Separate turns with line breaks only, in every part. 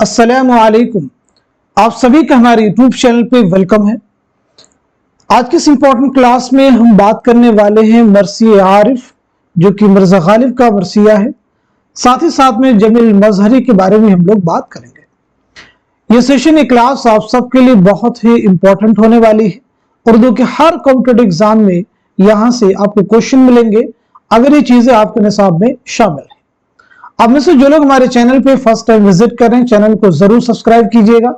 अस्सलामुअलैकुम। आप सभी का हमारे यूट्यूब चैनल पे वेलकम है। आज की इस इंपॉर्टेंट क्लास में हम बात करने वाले हैं मरसी आरिफ, जो कि मिर्जा गालिब का मरसिया है। साथ ही साथ में जमील मजहरी के बारे में हम लोग बात करेंगे। ये सेशन, ये क्लास आप सबके लिए बहुत ही इंपॉर्टेंट होने वाली है। उर्दू के हर कॉम्पिटिटिव एग्जाम में यहाँ से आपको क्वेश्चन मिलेंगे अगर ये चीजें आपके निसाब में शामिल है। अब में से जो लोग हमारे चैनल पे फर्स्ट टाइम विजिट कर रहे हैं, चैनल को जरूर सब्सक्राइब कीजिएगा।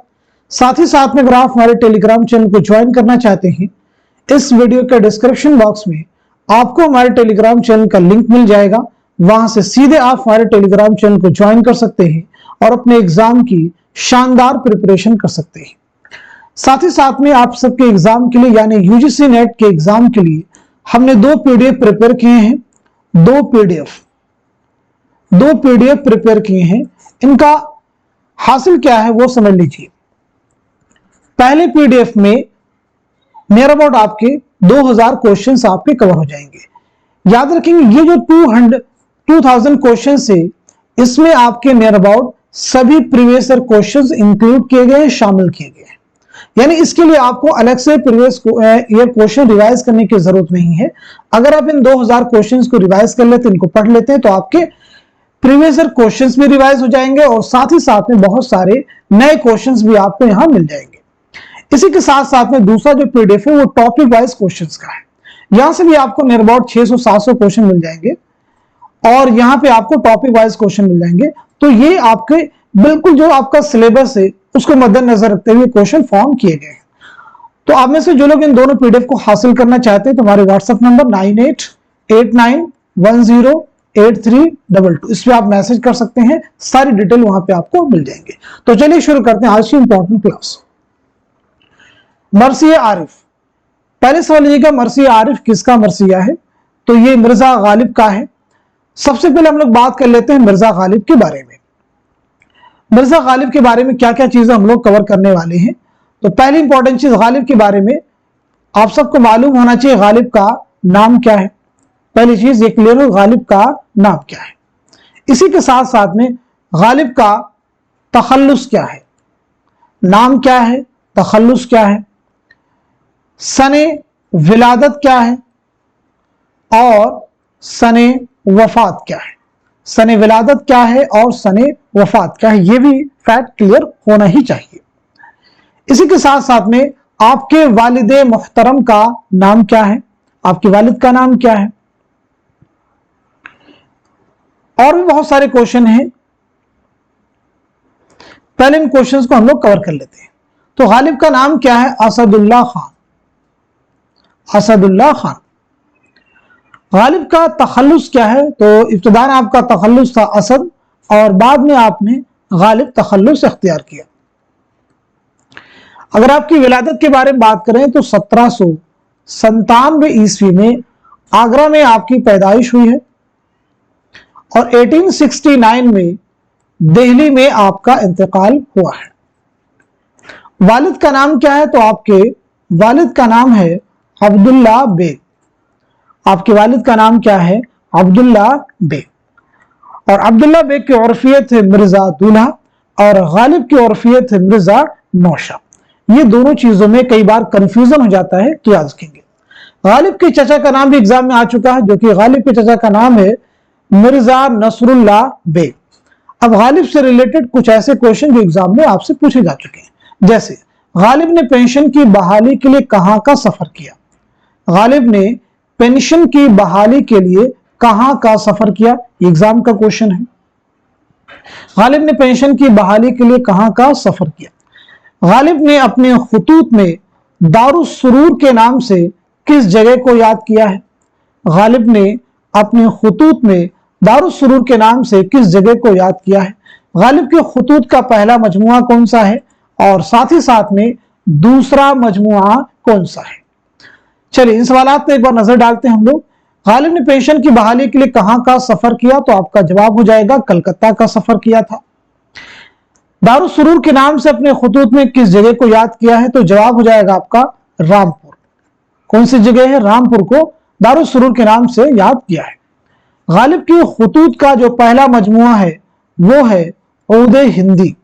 साथ ही साथ में अगर आप हमारे टेलीग्राम चैनल को ज्वाइन करना चाहते हैं, इस वीडियो के डिस्क्रिप्शन बॉक्स में आपको हमारे टेलीग्राम चैनल का लिंक मिल जाएगा। वहां से सीधे आप हमारे टेलीग्राम चैनल को ज्वाइन कर सकते हैं और अपने एग्जाम की शानदार प्रिपरेशन कर सकते हैं। साथ ही साथ में आप सबके एग्जाम के लिए यानी यूजीसी नेट के एग्जाम के लिए हमने दो पीडीएफ प्रिपेयर किए हैं। दो पीडीएफ प्रिपेयर किए हैं। इनका हासिल क्या है वो समझ लीजिए। पहले पीडीएफ में नियर अबाउट आपके 2000 क्वेश्चंस आपके कवर हो जाएंगे। याद रखेंगे, ये जो 2000 क्वेश्चंस है, इसमें आपके नियर अबाउट सभी प्रीवियस ईयर क्वेश्चंस इंक्लूड किए गए हैं, शामिल किए गए हैं। यानी इसके लिए आपको अलग से प्रीवियस ईयर क्वेश्चन रिवाइज करने की जरूरत नहीं है। अगर आप इन 2000 क्वेश्चंस को रिवाइज कर लेते हैं, इनको पढ़ लेते हैं, तो आपके प्रीवियस ईयर क्वेश्चंस भी रिवाइज हो जाएंगे और साथ ही साथ में बहुत सारे नए क्वेश्चंस भी आपको यहां मिल जाएंगे। इसी के साथ साथ में दूसरा जो पीडीएफ है वो टॉपिक वाइज क्वेश्चंस का है। यहां से भी आपको नियर अबाउट 600-700 क्वेश्चन मिल जाएंगे और यहां पे आपको टॉपिक वाइज क्वेश्चन मिल जाएंगे। तो ये आपके बिल्कुल जो आपका सिलेबस है उसको मद्देनजर रखते हुए क्वेश्चन फॉर्म किए गए हैं। तो आप में से जो लोग इन दोनों पीडीएफ को हासिल करना चाहते हैं तो हमारे व्हाट्सएप नंबर 9889108322, इस पे आप मैसेज कर सकते हैं। सारी डिटेल वहां पे आपको मिल जाएंगे। तो चलिए शुरू करते हैं आज की इंपॉर्टेंट क्लास। मरसिया आरिफ। पहले सवाल ये का मरसिया आरिफ किसका मरसिया है? तो ये मिर्जा गालिब का है। सबसे पहले हम लोग बात कर लेते हैं मिर्जा गालिब के बारे में। मिर्जा गालिब के बारे में क्या क्या चीजें हम लोग कवर करने वाले हैं। तो पहली इंपॉर्टेंट चीज, गालिब के बारे में आप सबको मालूम होना चाहिए गालिब का नाम क्या है। पहली चीज ये क्लियर हो, गालिब का नाम क्या है। इसी के साथ साथ में गालिब का तखल्लुस क्या है। नाम क्या है, तखल्लुस क्या है, सने विलादत क्या है और सने वफात क्या है। सने विलादत क्या है और सने वफात क्या है, ये भी फैक्ट क्लियर होना ही चाहिए। इसी के साथ साथ में आपके वालिदे मुहतरम का नाम क्या है, आपके वालिद का नाम क्या है। और भी बहुत सारे क्वेश्चन हैं, पहले इन क्वेश्चंस को हम लोग कवर कर लेते हैं। तो गालिब का नाम क्या है? असदुल्लाह खान। असदुल्लाह खान। गालिब का तखल्लुस क्या है? तो इब्तिदान आपका तखल्लुस था असद और बाद में आपने गालिब तखल्लुस इख्तियार किया। अगर आपकी विलादत के बारे में बात करें तो 1797 ईस्वी में आगरा में आपकी पैदाइश हुई है और 1869 में दिल्ली में आपका इंतकाल हुआ है। वालिद का नाम क्या है? तो आपके वालिद का नाम है अब्दुल्ला बेग। आपके वालिद का नाम क्या है? अब्दुल्ला बेग। और अब्दुल्ला बेग की उर्फियत है मिर्जा दूल्हा और गालिब की उर्फियत है मिर्जा नौशा। ये दोनों चीजों में कई बार कंफ्यूजन हो जाता है, तो याद रखेंगे। गालिब के चचा का नाम भी एग्जाम में आ चुका है, जो कि गालिब के चचा का नाम है मिर्जा नसरुल्लाह बेग। अब गालिब से रिलेटेड कुछ ऐसे क्वेश्चन जो एग्जाम में आपसे पूछे जा चुके हैं, जैसे गालिब ने पेंशन की बहाली के लिए कहां का सफर किया। गालिब ने पेंशन की बहाली के लिए कहां का सफर किया, एग्जाम का क्वेश्चन है। गालिब ने पेंशन की बहाली के लिए कहां का सफर किया। गालिब ने अपने खुतूत में दारुस सुरूर के नाम से किस जगह को याद किया है। गालिब ने अपने खुतूत में दारुस सुरूर के नाम से किस जगह को याद किया है। गालिब के खुतूत का पहला मजमुआ कौन सा है और साथ ही साथ में दूसरा मजमुआ कौन सा है। चलिए इन सवालात पे एक बार नजर डालते हैं हम लोग। गालिब ने पेंशन की बहाली के लिए कहां का सफर किया, तो आपका जवाब हो जाएगा कलकत्ता का सफर किया था। दारुस सुरूर के नाम से अपने खुतूत में किस जगह को याद किया है, तो जवाब हो जाएगा आपका रामपुर। कौन सी जगह है? रामपुर को दारुस सुरूर के नाम से याद किया है। गालिब की खुतूत का जो पहला मजमुआ है वो है ऊदे हिंदी।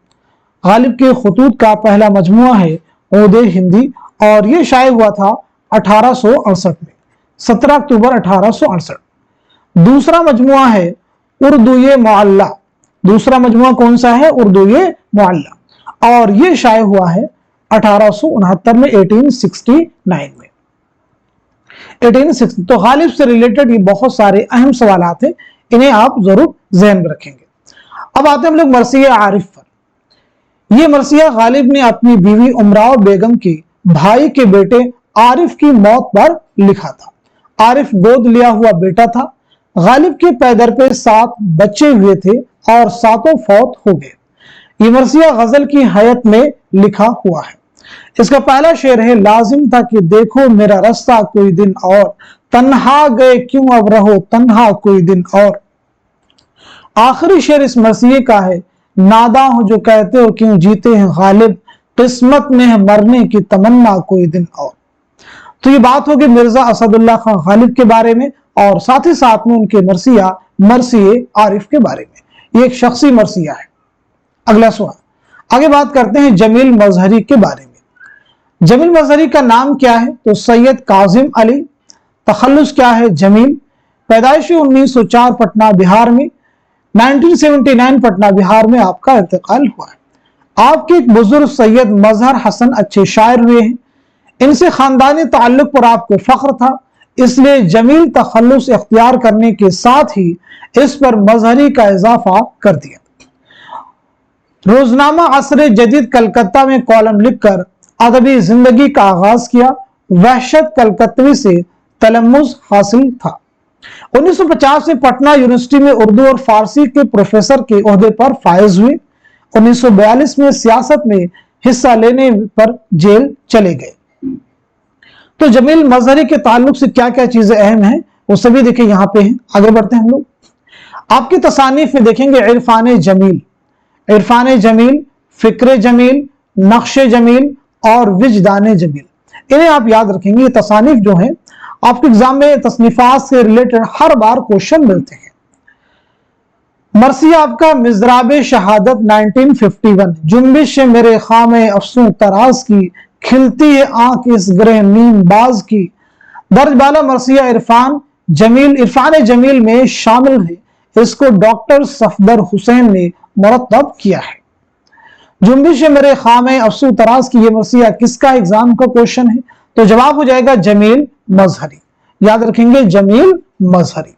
गालिब के खतूत का पहला मजमुआ है ओदे हिंदी, और ये शाये हुआ था 1868 में, 17 अक्टूबर 1868। दूसरा मजमुआ है उर्दू-ए मुअल्ला, दूसरा मजमुआ कौन सा है? उर्दू-ए मुअल्ला, और ये शाये हुआ है 1869 में, 1869 में, 1860। तो गालिब से रिलेटेड ये बहुत सारे अहम सवालात हैं, इन्हें आप जरूर ज़हन में रखेंगे। अब आते हैं हम लोग मरसिया आरिफ पर। ये मरसिया गालिब ने अपनी बीवी उमराव बेगम के भाई के बेटे आरिफ की मौत पर लिखा था। आरिफ गोद लिया हुआ बेटा था। गालिब के पैदर पे 7 बच्चे हुए थे और 7 फौत हो गए। ये मरसिया गजल की हैत में लिखा हुआ है। इसका पहला शेर है, लाजिम था कि देखो मेरा रास्ता कोई दिन और, तन्हा गए क्यों अब रहो तन्हा कोई दिन और। आखिरी शेर इस मरसिये का है, नादा हो जो कहते हो क्यों जीते हैं गालिब, किस्मत में है मरने की तमन्ना कोई दिन और। तो ये बात होगी मिर्जा असदुल्ला खान गालिब के बारे में, और साथ ही साथ में उनके मरसिया मरसिये आरिफ के बारे में। ये एक शख्सी मरसिया है। अगला सवाल, आगे बात करते हैं जमील मजहरी के बारे में। जमील मजहरी का नाम क्या है? तो सैयद काजिम अली, तखल्लुस क्या है? जमील। पैदाइशी 1904 पटना बिहार में, 1979 पटना बिहार में आपका इंतकाल हुआ है। आपके एक बुजुर्ग सैयद मजहर हसन अच्छे शायर हुए हैं। इनसे खानदानी ताल्लुक पर आपको फख्र था, इसलिए जमील तखल्लुस इख्तियार करने के साथ ही इस पर मजहरी का इजाफा कर दिया। रोजनामा असर जदीद कलकत्ता में कॉलम लिखकर अदबी जिंदगी का आगाज किया। वहशत कलकत्तवी से तलम्मुज़ हासिल था। 1950 में पटना यूनिवर्सिटी में उर्दू और फारसी के प्रोफेसर के ओहदे पर फायज हुए। 1942 में सियासत में हिस्सा लेने पर जेल चले गए। तो जमील मजहरी के ताल्लुक से क्या क्या चीजें अहम हैं वो सभी देखिए यहाँ पे हैं। आगे बढ़ते हैं हम लोग। आपकी तसानीफ में देखेंगे इरफान जमील, इरफान जमील, फिक्र जमील, नक्श जमील और विजदान जमील, इन्हें आप याद रखेंगे। ये तसानीफ जो है आपके एग्जाम में तसनीफात से रिलेटेड हर बार क्वेश्चन मिलते हैं। मरसिया आपका मिज़राब शहादत 1951, जुम्बिश मेरे खामे अफसों तराज की, खिलती है आंख इस ग्रह नीम बाज की। दर्ज बाला मरसिया इरफान जमील में शामिल है। इसको डॉक्टर सफदर हुसैन ने मुरतब किया है। जुम्बिश मेरे खामे अफसों तराज की, ये मरसिया किसका एग्जाम का क्वेश्चन है? तो जवाब हो जाएगा जमील मजहरी। याद रखेंगे जमील मजहरी।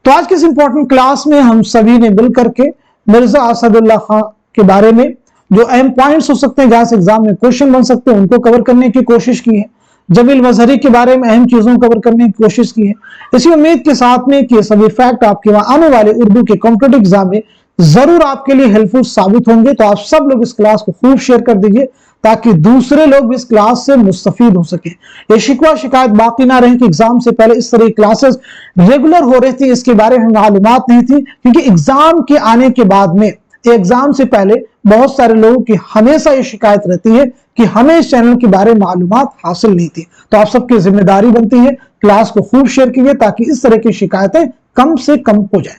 तो आज की इस इंपॉर्टेंट क्लास में हम सभी ने मिल करके मिर्जा असदुल्ला खान के बारे में जो अहम पॉइंट्स हो सकते हैं, जहां से एग्जाम में क्वेश्चन बन सकते हैं, उनको कवर करने की कोशिश की है। जमील मजहरी के बारे में अहम चीजों को कवर करने की कोशिश की है, इसी उम्मीद के साथ में कि सभी फैक्ट आपके वहां आने वाले उर्दू के कॉम्पिटिटिव एग्जाम में जरूर आपके लिए हेल्पफुल साबित होंगे। तो आप सब लोग इस क्लास को खूब शेयर कर दीजिए ताकि दूसरे लोग भी इस क्लास से मुस्तफीद हो सके। ये शिकवा शिकायत बाकी ना रहे कि एग्जाम से पहले इस तरह की क्लासेस रेगुलर हो रही थी, इसके बारे में मालूमात नहीं थी, क्योंकि एग्जाम के आने के बाद में एग्जाम से पहले बहुत सारे लोगों की हमेशा ये शिकायत रहती है कि हमें इस चैनल के बारे में मालूमात हासिल नहीं थी। तो आप सबकी जिम्मेदारी बनती है क्लास को खूब शेयर कीजिए ताकि इस तरह की शिकायतें कम से कम हो जाए।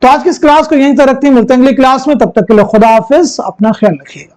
तो आज की इस क्लास को यहीं तक रखते हैं, मिलते हैं अगली क्लास में। तब तक के लिए खुदा हाफिज, अपना ख्याल रखिएगा।